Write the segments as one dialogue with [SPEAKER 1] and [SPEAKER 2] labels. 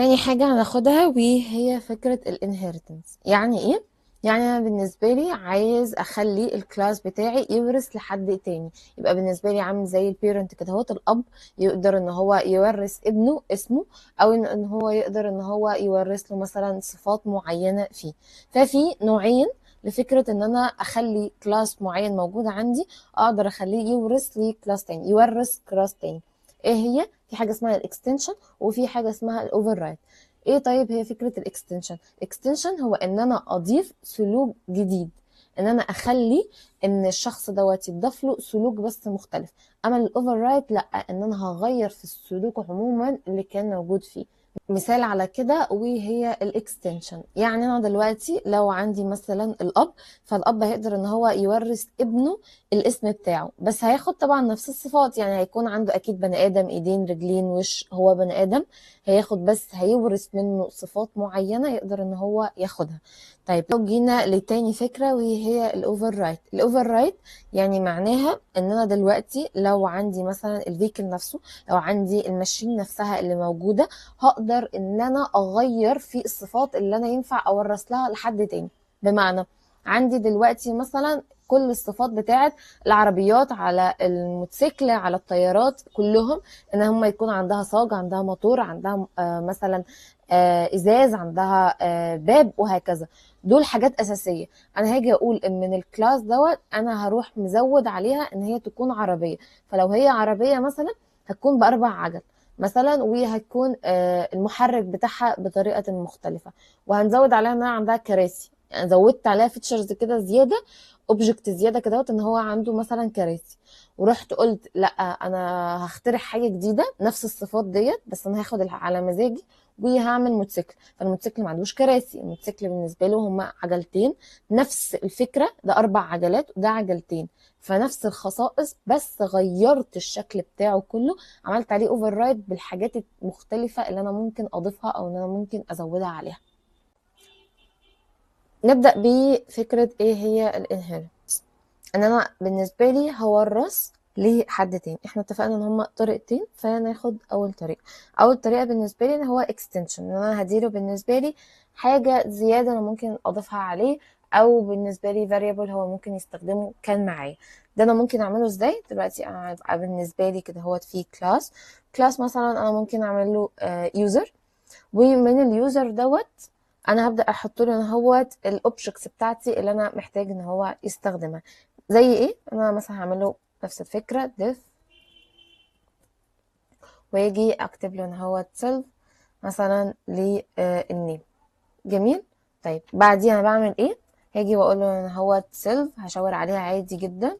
[SPEAKER 1] تاني حاجة هناخدها وهي فكرة الانهيرتنس. يعني ايه؟ يعني انا بالنسبة لي عايز اخلي الكلاس بتاعي يورث لحد تاني، يبقى بالنسبة لي عامل زي البيرنت كده. هو الاب يقدر ان هو يورث ابنه اسمه، او إن هو يقدر ان هو يورث له مثلا صفات معينة فيه. ففي نوعين لفكرة ان انا اخلي كلاس معين موجود عندي، اقدر اخليه يورث لي كلاس تاني، يورث كلاس تاني. ايه هي؟ في حاجة اسمها الاكستنشن وفي حاجه اسمها الاوفر رايد. ايه طيب هي فكره الاكستنشن؟ الاكستنشن هو ان انا اضيف سلوك جديد، ان انا اخلي ان الشخص دوت يضاف له سلوك بس مختلف. اما الاوفر رايد لا، ان انا هغير في السلوك عموما اللي كان موجود فيه. مثال على كده وهي الاكستنشن. يعني انا دلوقتي لو عندي مثلا الاب، فالاب هيقدر ان هو يورث ابنه الاسم بتاعه، بس هياخد طبعا نفس الصفات. يعني هيكون عنده اكيد بني ادم، ايدين رجلين وش، هو بني ادم. هياخد بس هيورث منه صفات معينة يقدر ان هو ياخدها. طيب لو جينا لتاني فكرة وهي الاوفر رايت. الاوفر رايت يعني معناها ان انا دلوقتي لو عندي مثلا الفيكل نفسه، لو عندي الماشين نفسها اللي موجودة، هقدر ان انا اغير في الصفات اللي انا ينفع اورث لها لحد تاني. بمعنى عندي دلوقتي مثلا كل الصفات بتاعت العربيات، على الموتوسيكل، على الطيارات، كلهم ان هم يكون عندها صاج، عندها موتور، عندها مثلا ازاز، عندها باب، وهكذا. دول حاجات اساسيه. انا هاجي اقول ان من الكلاس دوت انا هروح مزود عليها ان هي تكون عربيه. فلو هي عربيه مثلا هتكون باربع عجل مثلا، وهتكون المحرك بتاعها بطريقه مختلفه. وهنزود عليها انها عندها كراسي، يعني زودت عليها فيتشرز كده زياده، اوبجكت زياده كده، ان هو عنده مثلا كراسي. ورحت قلت لا، انا هخترع حاجه جديده نفس الصفات ديت، بس انا هاخد على مزاجي وهعمل موتوسيكل. فالموتوسيكل ما عندوش كراسي، الموتوسيكل بالنسبه له هما عجلتين. نفس الفكره، ده اربع عجلات وده عجلتين، فنفس الخصائص بس غيرت الشكل بتاعه كله. عملت عليه اوفر رايد بالحاجات المختلفه اللي انا ممكن اضيفها او ان انا ممكن ازودها عليها. نبدا بفكره ايه هي الانهيرنس. ان انا بالنسبه لي هورث لحد تاني. احنا اتفقنا ان هما طريقتين، فناخد اول طريقه. اول طريقه بالنسبه لي ان هو اكستنشن، ان انا هديله بالنسبه لي حاجه زياده انا ممكن اضيفها عليه، او بالنسبه لي variable هو ممكن يستخدمه كان معايا. ده انا ممكن اعمله ازاي؟ دلوقتي انا هيبقى بالنسبه لي كده هو في كلاس مثلا انا ممكن اعمل له يوزر. ومن اليوزر دوت انا هبدا احط له ان هو الاوبجكتس بتاعتي اللي انا محتاج ان هو يستخدمها. زي ايه؟ انا مثلا هعمل له نفس الفكره div، واجي اكتب له ان هو self مثلا للنيم. جميل. طيب بعدين انا بعمل ايه؟ هاجي واقول له ان هو self، هشاور عليها عادي جدا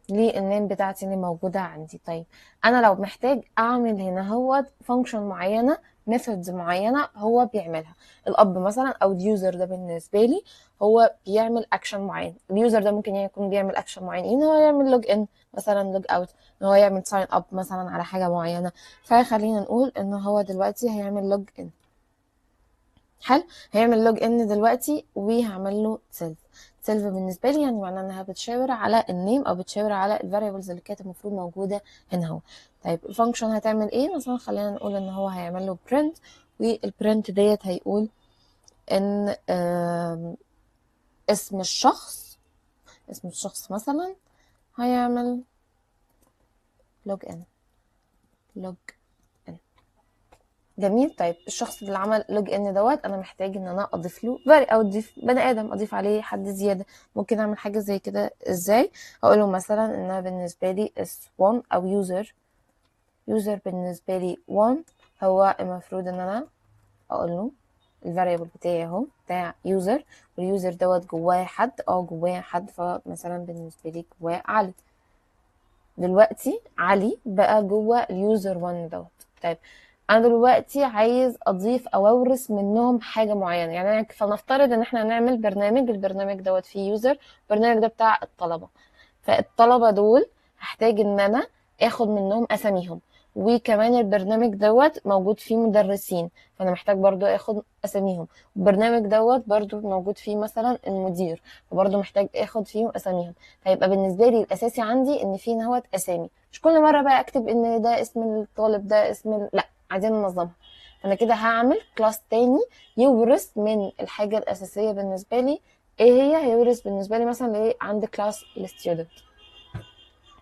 [SPEAKER 1] للنيم بتاعتي اللي موجودة عندي. طيب أنا لو محتاج أعمل هنا هو فانكشن معينة، ميثودز معينة هو بيعملها. الأب مثلا أو اليوزر ده بالنسبة لي هو بيعمل أكشن معين. اليوزر ده ممكن يكون بيعمل أكشن معين، إن هو يعمل لوج إن مثلا، لوج أوت، إن هو يعمل ساين أب مثلا على حاجة معينة. فخلينا نقول إن هو دلوقتي هيعمل لوج إن. حلو. هيعمل لوج ان دلوقتي وهعمل له سيلف. سيلف بالنسبه لي يعني معناه انها بتشاور على النيم او بتشاور على الفاريبلز اللي كانت المفروض موجوده هنا اهو. طيب الفانكشن هتعمل ايه؟ مثلا خلينا نقول ان هو هيعمل له برنت، والبرنت ديت هيقول ان اسم الشخص، اسم الشخص مثلا هيعمل لوج ان، لوج ان. جميل. طيب الشخص اللي عمل لوج ان دوت انا محتاج ان انا اضيف له او اضيف بني ادم، اضيف عليه حد زياده. ممكن اعمل حاجه زي كده ازاي؟ اقول له مثلا ان انا بالنسبه لي s1 او يوزر بالنسبه لي 1. هو المفروض ان انا اقول له الفاريبل بتاعي اهو بتاع يوزر، واليوزر دوت جواه حد، جواه حد، فمثلا بالنسبه لي جواه علي. دلوقتي علي بقى جوه اليوزر 1 دوت. طيب انا دلوقتي عايز اضيف او اورث منهم حاجه معينه. يعني فنفترض ان احنا هنعمل برنامج، البرنامج دوت فيه يوزر، البرنامج ده بتاع الطلبه. فالطلبه دول هحتاج ان انا اخد منهم اساميهم. وكمان البرنامج دوت موجود فيه مدرسين، فانا محتاج برضو اخد اساميهم. البرنامج دوت برضو موجود فيه مثلا المدير، فبرضو محتاج اخد فيهم اساميهم. فيبقى بالنسبه لي الاساسي عندي ان في اسامي. مش كل مره بقى اكتب ان ده اسم الطالب، ده اسم لا، عايزين ننظمها. فانا كده هعمل كلاس تاني يورث من الحاجه الاساسيه بالنسبه لي. ايه هي؟ هيورث بالنسبه لي مثلا ايه؟ عند كلاس الستودنت.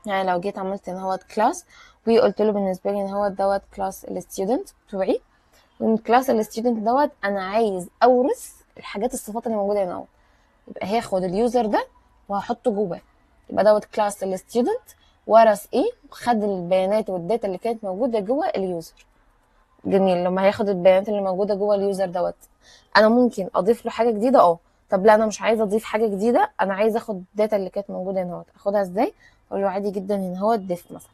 [SPEAKER 1] يعني لو جيت عملت ان هو كلاس وقلت له بالنسبه لي ان هو دوت كلاس الستودنت بتوعي، ومن كلاس الستودنت دوت انا عايز اورث الحاجات الصفات اللي موجوده هنا، يبقى هاخد اليوزر ده وهحطه جواه. يبقى دوت كلاس الستودنت ورث ايه؟ خد البيانات والداتا اللي كانت موجوده جوه اليوزر. جميل. لما هياخد البيانات اللي موجوده جوه اليوزر دوت، انا ممكن اضيف له حاجه جديده. طب لا، انا مش عايزه اضيف حاجه جديده، انا عايزه اخد الداتا اللي كانت موجوده هنا. اخدها ازاي؟ اقول له عادي جدا هنا هو ضيف مثلا،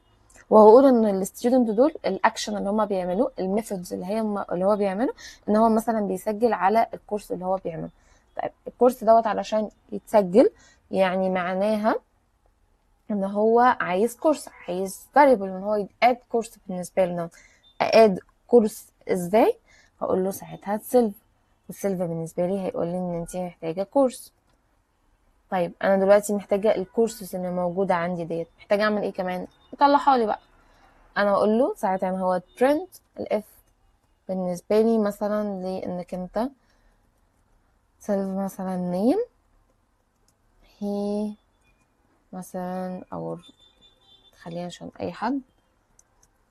[SPEAKER 1] وهقول ان الستودنت دول الاكشن اللي هم بيعملوه، الميثودز اللي هو بيعمله، ان هو مثلا بيسجل على الكورس اللي هو بيعمله. طيب الكورس دوت علشان يتسجل يعني معناها ان هو عايز كورس، عايز variable ان هو ياد كورس. بالنسبه لنا اد كورس ازاي؟ هقول له ساعتها سيلف، والسيلف بالنسبه لي هيقول لي ان انت محتاجه كورس. طيب انا دلوقتي محتاجه الكورسز اللي موجوده عندي ديت، محتاجه اعمل ايه كمان؟ يطلعها لي بقى. انا اقول له ساعتها ان هو print الاف بالنسبه لي مثلا لانك انت سيلف مثلا نيم هي مثلا، او خلينا عشان اي حد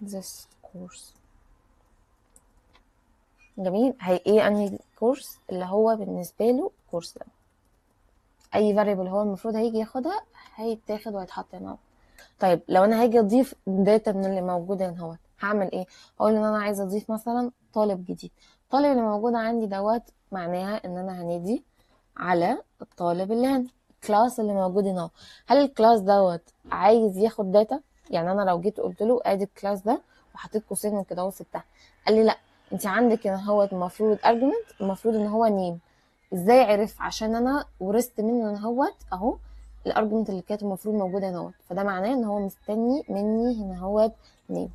[SPEAKER 1] this course. جميل. هي ايه انهي كورس اللي هو بالنسبه له الكورس ده؟ اي variable هو المفروض هيجي ياخدها هيتاخد وهيتحط هنا. طيب لو انا هاجي اضيف داتا من اللي موجوده هنا اهوت، هعمل ايه؟ هقول ان انا عايزه اضيف مثلا طالب جديد. الطالب اللي موجود عندي دوت معناها ان انا هندي على الطالب اللي هنا، الكلاس اللي موجود هنا. هل الكلاس دوت عايز ياخد داتا؟ يعني انا لو جيت قلت له ادي الكلاس ده وحطيت قوسين وكده وسبتها، قال لي لا، انت عندك هنا هو المفروض argument، المفروض ان هو نيم. ازاي عرف؟ عشان انا ورثت منه ان هو اهو الارجمنت اللي كانت المفروض موجوده هنا، فده معناه ان هو مستني مني هنا هو نيم.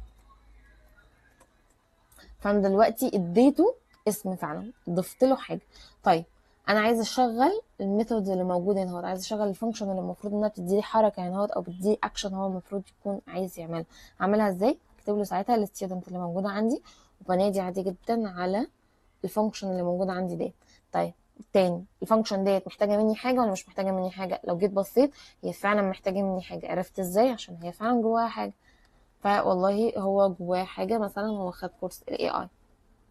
[SPEAKER 1] فانا دلوقتي اديته اسم فعلا، ضفت له حاجه. طيب انا عايزه اشغل الميثود اللي موجوده هنا، عايزه اشغل الفانكشن اللي المفروض انها بتدي لي حركه هنا او بتدي اكشن هو المفروض يكون عايز يعملها. اعملها ازاي؟ اكتب له ساعتها الستودنت اللي موجوده عندي، وبنادي عادي جدا على الفانكشن اللي موجوده عندي ديت. طيب تاني، الفانكشن ديت محتاجه مني حاجه ولا مش محتاجه مني حاجه؟ لو جيت بصيت هي فعلا محتاجه مني حاجه. عرفت ازاي؟ عشان هي فعلا جواها حاجه. فوالله هو جواه حاجه، مثلا هو خد كورس الاي اي،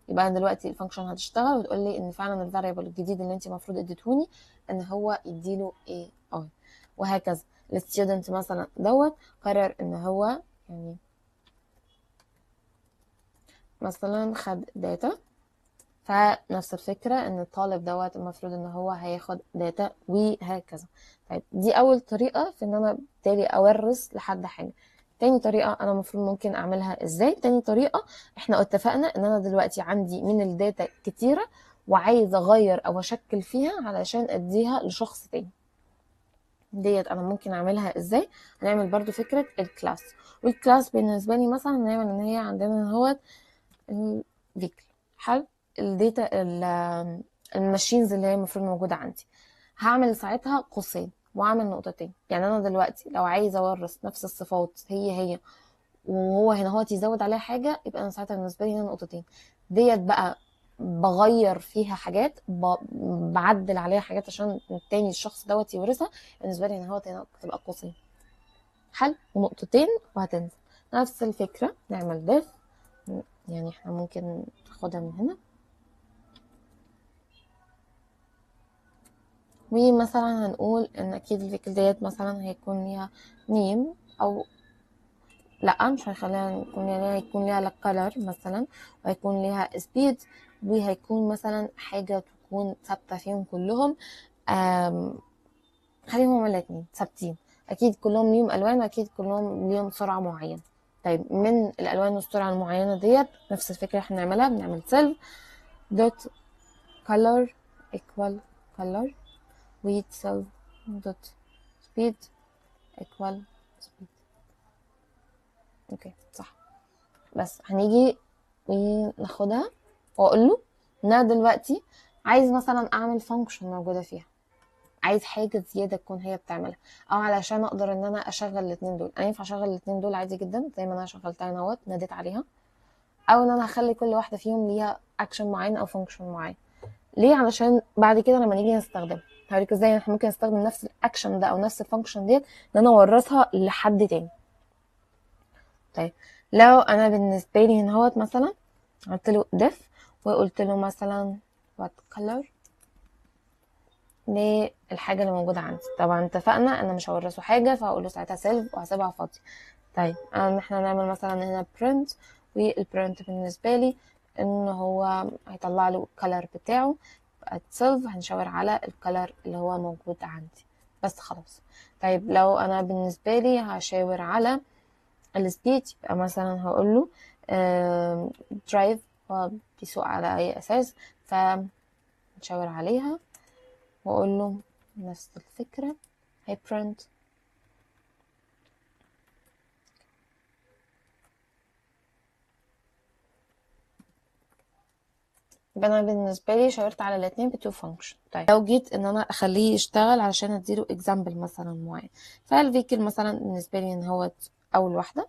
[SPEAKER 1] يبقى انا دلوقتي الفانكشن هتشتغل وتقول لي ان فعلا الفاريبل الجديد اللي انت المفروض اديتهوني ان هو يديله اي اي. وهكذا الستودنت مثلا دوت قرر ان هو يعني مثلا خد داتا، فنفس الفكرة ان الطالب دوت المفروض ان هو هياخد داتا وهكذا. طيب دي اول طريقة في ان انا بالتالي اورث لحد حاجة. تاني طريقة انا المفروض ممكن اعملها ازاي؟ تاني طريقة، احنا اتفقنا ان انا دلوقتي عندي من الداتا كتيرة وعايز اغير او اشكل فيها علشان اديها لشخص تاني. ديت انا ممكن اعملها ازاي؟ هنعمل برضو فكرة الكلاس. والكلاس بالنسبة لي مثلا نعمل ان هي عندنا هو الفيكل، حل الداتا الماشينز اللي هي المفروض موجوده عندي. هعمل ساعتها قوسين واعمل نقطتين. يعني انا دلوقتي لو عايزه اورث نفس الصفات هي وهو هنا هو يزود عليها حاجه، يبقى انا ساعتها بالنسبه لي هنا نقطتين. ديت بقى بغير فيها حاجات، بعدل عليها حاجات عشان التاني الشخص دوت يورثها. بالنسبه لي هنا تبقى قوسين حل ونقطتين وهتنزل. نفس الفكره نعمل ديف، يعني احنا ممكن ناخدها من هنا، ومثلا هنقول ان اكيد الفيكل ديت مثلا هيكون ليها نيم، او لا مش هيخليها يكون ليها، هيكون ليها color مثلا، وهيكون ليها speed، وهيكون مثلا حاجة تكون ثابتة فيهم كلهم. خليهم هما الاتنين ثابتين، اكيد كلهم ليهم الوان واكيد كلهم ليهم سرعة معينة. طيب من الالوان والسرعة المعينة ديت نفس الفكرة احنا بنعملها، بنعمل self dot color equal color with self dot speed equal speed. اوكي صح. بس هنيجي وناخدها واقول له ان انا دلوقتي عايز مثلا اعمل فانكشن موجوده فيها، عايز حاجه زياده تكون هي بتعملها، او علشان اقدر ان انا اشغل الاثنين دول. انا ينفع اشغل الاثنين دول عادي جدا زي ما انا شغلتها اهوت، ناديت عليها او ان انا هخلي كل واحده فيهم ليها اكشن معين او فانكشن معين. ليه؟ علشان بعد كده لما نيجي نستخدم هوريك ازاي احنا ممكن نستخدم نفس الاكشن ده او نفس الفانكشن ديت ان انا اورثها لحد تاني. طيب لو انا بالنسبه لي هنا هوت مثلا قلت له def وقلت له مثلا what color للحاجه اللي موجوده عندي، طبعا اتفقنا انا مش هورثه حاجه فهقول له ساعتها سيلف وهسيبها فاضيه. طيب احنا نعمل مثلا هنا print، والprint بالنسبه لي ان هو هيطلع له الكلر بتاعه سيلف، هنشاور على الكلر اللي هو موجود عندي بس خلاص. طيب لو انا بالنسبه لي هشاور على السبيتش يبقى مثلا هقول له درايف، هو بيسوق على اي اساس فنشاور عليها واقول له نفس الفكره هي print. يبقى انا بالنسبه لي شاورت على الاثنين بتو فانكشن. طيب لو جيت ان انا اخليه يشتغل علشان اديله اكزامبل مثلا معين، فالفيكل مثلا بالنسبه لي ان هو اول واحده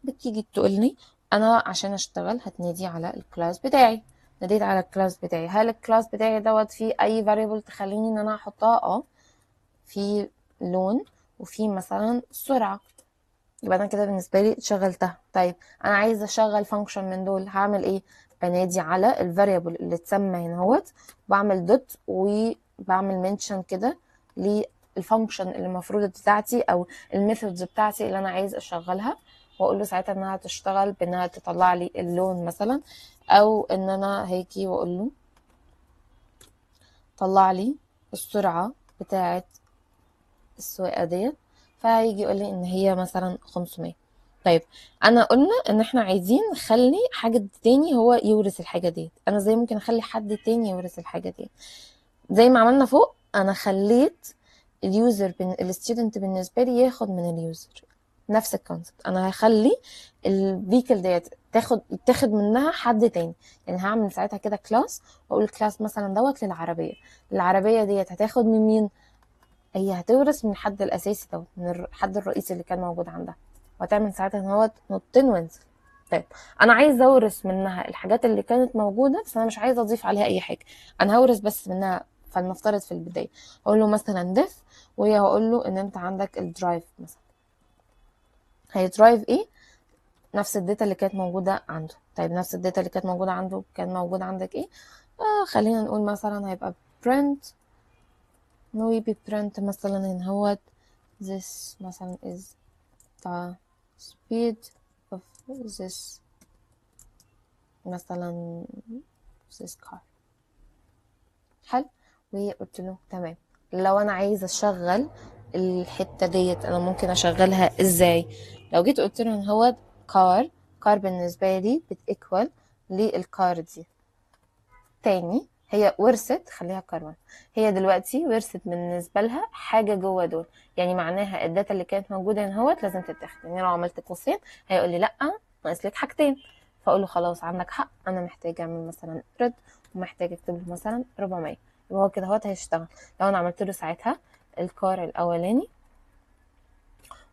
[SPEAKER 1] بتيجي تقول لي انا عشان اشتغل هتنادي على الكلاس بتاعي. ناديت على الكلاس بتاعي، هل الكلاس بتاعي دوت فيه اي variable تخليني ان انا احطها؟ في لون وفي مثلا سرعه، يبقى انا كده بالنسبه لي شغلتها. طيب انا عايزه اشغل فانكشن من دول، هعمل ايه؟ بنادي على الفاريبل اللي اتسمى هنا اهوت، بعمل دوت وبعمل منشن كده للفانكشن اللي المفروض بتاعتي او الميثودز بتاعتي اللي انا عايز اشغلها، واقول له ساعتها انها تشتغل بانها تطلع لي اللون مثلا، او ان انا هيجي واقول له طلع لي السرعه بتاعه السواقه ديت، فهيجي يقول لي ان هي مثلا 500. طيب انا قلنا ان احنا عايزين نخلي حاجه تاني هو يورث الحاجه ديت. انا ازاي ممكن اخلي حد تاني يورث الحاجه ديت؟ زي ما عملنا فوق، انا خليت اليوزر الستودنت بالنسبه لي ياخد من اليوزر نفس الكونسبت. انا هخلي الفيكل ديت يتاخد منها حد تاني، يعني هعمل ساعتها كده كلاس واقول كلاس مثلا دوت للعربيه. العربيه ديت هتاخد من مين؟ هي هتورث من الحد الاساسي دوت، من الحد الرئيسي اللي كان موجود عندها، وهتعمل ساعتها ان هو نطين وانزل. طيب انا عايزه اورث منها الحاجات اللي كانت موجوده بس انا مش عايزه اضيف عليها اي حاجه، انا هورث بس منها. فلنفترض في البدايه اقول له مثلا def، وهي هقول له ان انت عندك الدرايف مثلا، هي درايف ايه؟ نفس الداتا اللي كانت موجوده عنده. طيب نفس الداتا اللي كانت موجوده عنده كان موجود عندك ايه؟ خلينا نقول مثلا هيبقى print، نويبي print مثلا ان هو this مثلا is the speed of this مثلا this car. حلو، وقلت له تمام. لو انا عايزه اشغل الحته ديت انا ممكن اشغلها ازاي؟ لو جيت قلت له ان هو كار بالنسبه لي بتيكوال للكار دي تاني، هي ورثت، خليها كار 1، هي دلوقتي ورثت بالنسبه لها حاجه جوه دول، يعني معناها الداتا اللي كانت موجوده هنا هوت لازم تتاخد. يعني لو عملت قوسين هيقول لي لا ناقص لك حاجتين، فاقول له خلاص عندك حق، انا محتاجه اعمل مثلا رد ومحتاجه اكتب له مثلا 400، يبقى هو كده هوت هيشتغل. لو انا عملت له ساعتها الكار الاولاني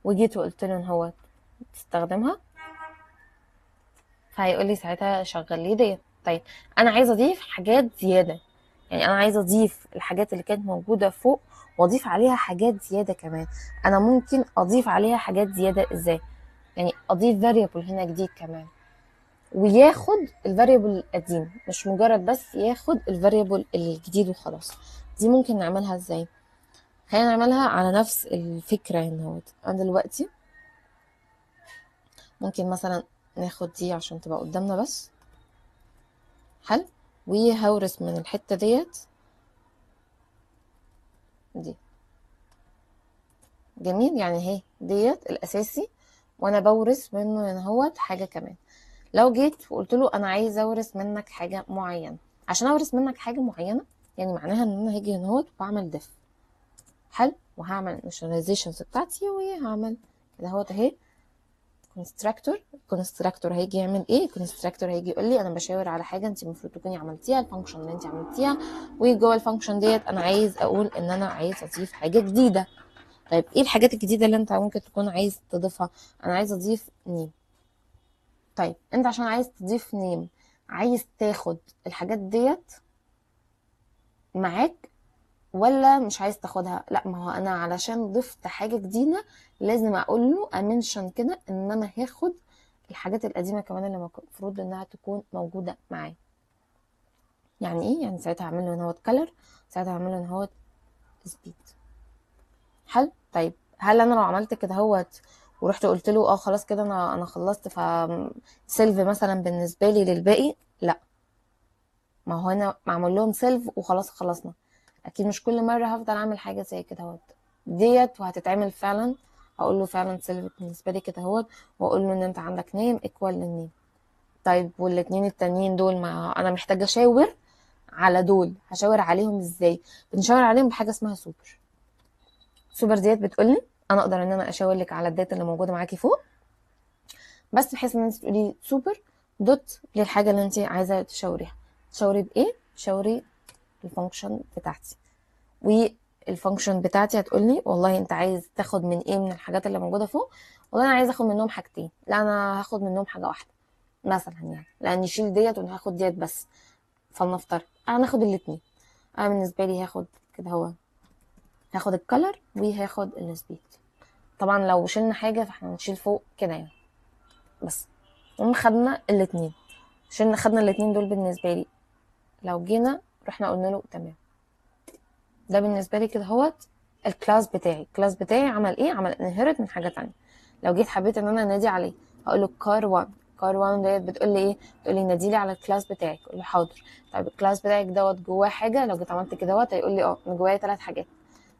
[SPEAKER 1] وجيت وقلت له ان هو تستخدمها، فهيقول لي ساعتها شغل لي ديت. طيب انا عايزه اضيف حاجات زياده، يعني انا عايزه اضيف الحاجات اللي كانت موجوده فوق واضيف عليها حاجات زياده كمان. انا ممكن اضيف عليها حاجات زياده ازاي؟ يعني اضيف variable هنا جديد كمان وياخد الفاريبل القديم، مش مجرد بس ياخد الفاريبل الجديد وخلاص. دي ممكن نعملها ازاي؟ خلينا نعملها على نفس الفكره هنا. انا دلوقتي ممكن مثلا ناخد دي عشان تبقى قدامنا بس. حلو، وهورث من الحته ديت دي. جميل، يعني اهي ديت الاساسي وانا بورث منه هنا هوت حاجه كمان. لو جيت وقلت له انا عايز اورث منك حاجه معينه، عشان اورث منك حاجه معينه يعني معناها ان انا هاجي هنا هوت واعمل ديف. حلو، وهعمل initializations بتاعتي وهعمل كده هوت اهي كونستراكتور هيجي يعمل ايه؟ كونستراكتور هيجي يقول لي انا بشاور على حاجه انت المفروض تكوني عملتيها، الفانكشن اللي انت عملتيها، وجوه الفانكشن ديت انا عايز اقول ان انا عايز اضيف حاجه جديده. طيب ايه الحاجات الجديده اللي انت ممكن تكون عايز تضيفها؟ انا عايز اضيف نيم. طيب انت عشان عايز تضيف نيم، عايز تاخد الحاجات ديت معاك ولا مش عايز تاخدها؟ لا، ما هو انا علشان ضفت حاجة جديدة لازم اقول له امنشن كده ان انا هاخد الحاجات القديمة كمان اللي المفروض انها تكون موجودة معايا. يعني ايه؟ يعني ساعتها هعمل له ان هو كلر، ساعتها هعمل له ان هو سبيد. حلو. طيب هل انا لو عملت كده هوت ورحت قلت له خلاص كده انا خلصت ف سيلف مثلا بالنسبه لي للباقي؟ لا، ما هو انا معمول لهم سيلف وخلاص خلصنا. اكيد مش كل مره هفضل اعمل حاجه زي كده اهوت ديت، وهتتعمل فعلا. هقول له فعلا سيلف بالنسبه لي كده اهوت، واقول له ان انت عندك نيم ايكوال للنيم. طيب والاتنين التانيين دول، ما انا محتاجه اشاور على دول. هشاور عليهم ازاي؟ بنشاور عليهم بحاجه اسمها سوبر. سوبر ديت بتقولي انا اقدر ان انا اشاور لك على الداتا اللي موجوده معاكي فوق، بس بحيث ان انت تقولي سوبر دوت للحاجه اللي انت عايزه تشاوريها. تشاوري بايه؟ تشاوري الفانكشن بتاعتي، والفانكشن بتاعتي هتقولي والله انت عايز تاخد من ايه من الحاجات اللي موجوده فوق. والله انا عايز اخد منهم حاجتين، لا انا هاخد منهم حاجه واحده مثلا، يعني لا نشيل ديت وناخد ديت بس. فلنفترض هناخد الاتنين. انا بالنسبه لي هاخد كده، هو هاخد الكلر وهاخد السبيد. طبعا لو شلنا حاجه فاحنا هنشيل فوق كده يعني، بس خدنا الاتنين. خدنا الاتنين دول بالنسبه لي. لو جينا رحنا قلنا له تمام، ده بالنسبه لي كده هوت الكلاس بتاعي. الكلاس بتاعي عمل ايه؟ عمل انهيرت من حاجه تانية. لو جيت حبيت ان انا انادي عليه هقول له كار 1. كار 1 ديت بتقول لي ايه؟ بتقول لي نادي لي على الكلاس بتاعك. اقول له حاضر. طيب الكلاس بتاعك دوت جواه حاجه؟ لو جيت عملت كده دوت هيقول لي من جواه 3 حاجات.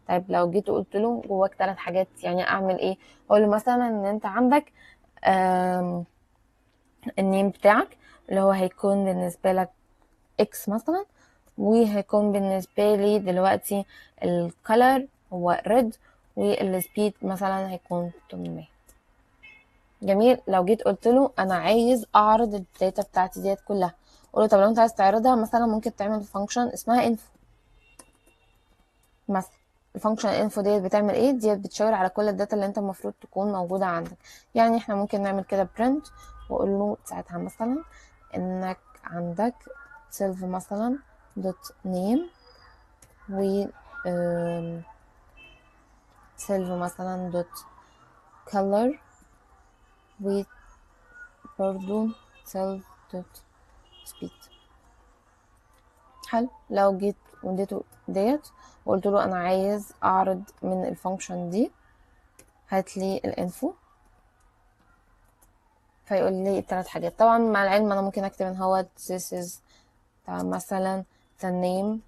[SPEAKER 1] طيب لو جيت وقلت له جواك 3 حاجات يعني اعمل ايه؟ اقول له مثلا ان انت عندك النيم بتاعك اللي هو هيكون بالنسبه لك اكس مثلا، وهيكون بالنسبة لي دلوقتي الكولر هو ريد، والسبيد مثلا هيكون 800. جميل. لو جيت قلت له انا عايز اعرض الداتا بتاعتي ديت كلها، قول له طب لو انت عايز تعرضها مثلا ممكن تعمل فانكشن اسمها انفو مثلا. الفانكشن انفو ديت بتعمل ايه؟ ديت بتشاور على كل الداتا اللي انت المفروض تكون موجوده عندك. يعني احنا ممكن نعمل كده برنت، واقول له ساعتها مثلا انك عندك سيلف مثلا دوت نيم، و سيلف مثلا دوت color، وبرضو سيلف دوت speed. حلو. لو جيت وديته ديت وقلت له انا عايز اعرض من الفانكشن دي هات لي الانفو، فيقول لي الثلاث حاجات. طبعا مع العلم انا ممكن اكتب ان هو this is مثلا the name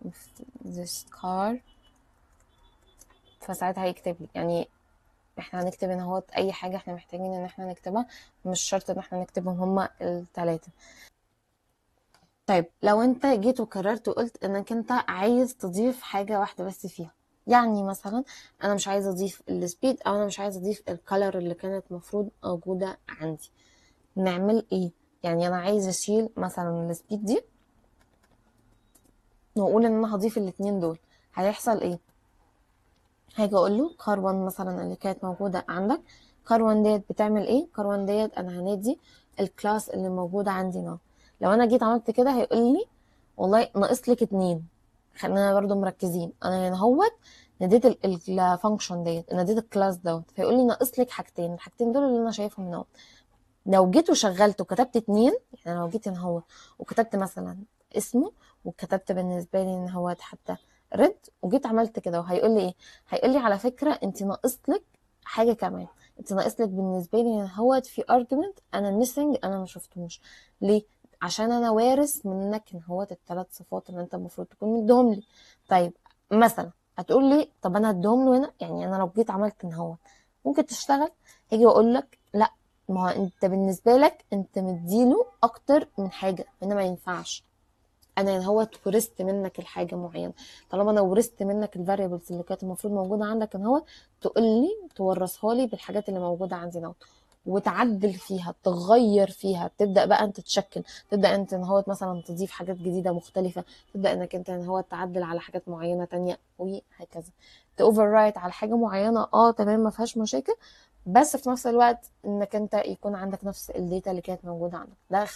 [SPEAKER 1] of this car، فساعتها هيكتب لي. يعني احنا هنكتب ان هو اي حاجه احنا محتاجين ان احنا نكتبها، مش شرط ان احنا نكتبهم هما الثلاثه. طيب لو انت جيت وقررت وقلت انك انت عايز تضيف حاجة واحدة بس فيها، يعني مثلا انا مش عايز اضيف السبيد، او انا مش عايز اضيف الكالر اللي كانت مفروض موجودة عندي، نعمل ايه؟ يعني انا عايز اشيل مثلا السبيد دي واقول ان انا هضيف الاتنين دول. هيحصل ايه؟ هاجي اقول له كار1 مثلا اللي كانت موجودة عندك، كار1 ديت بتعمل ايه؟ كار1 ديت انا هنادي الكلاس اللي موجودة عندي نوع. لو انا جيت عملت كده هيقول لي والله ناقص لك 2. خلينا برضو مركزين، انا هنا هوت ناديت الفانكشن ديت، ناديت الكلاس دوت، فيقول لي ناقص لك حاجتين. الحاجتين دول اللي انا شايفهم هنا. لو جيت وشغلت وكتبت 2، يعني لو جيت هنا هو وكتبت مثلا اسمه، وكتبت بالنسبه لي ان هو حتى ريد، وجيت عملت كده وهيقول لي ايه؟ هيقول لي على فكره انت ناقص لك حاجه كمان. انت ناقص لك بالنسبه لي ان هو في ارجمنت انا ميسنج، انا ما شفتهمش. ليه؟ عشان انا وارث منك ان هو الثلاث صفات اللي انت المفروض تكون مديهم لي. طيب مثلا هتقول لي طب انا هديهم له هنا، يعني انا لو جيت عملت ان هو ممكن تشتغل، هاجي واقول لك لا، ما هو انت بالنسبه لك انت مديله اكتر من حاجه، هنا ما ينفعش. انا هو ورثت منك الحاجه معينه. طالما انا ورثت منك الفاريبلز اللي كانت المفروض موجوده عندك ان هو تقول لي تورثها لي بالحاجات اللي موجوده عندي نوت، وتعدل فيها، تغير فيها، تبدا بقى انت تشكل، تبدا انت ان هو مثلا تضيف حاجات جديده مختلفه، تبدا انك انت ان هو تعدل على حاجات معينه تانية، وهكذا. تاوفر رايت على حاجه معينه تمام ما فيهاش مشاكل، بس في نفس الوقت انك انت يكون عندك نفس الداتا اللي كانت موجودة عندك. ده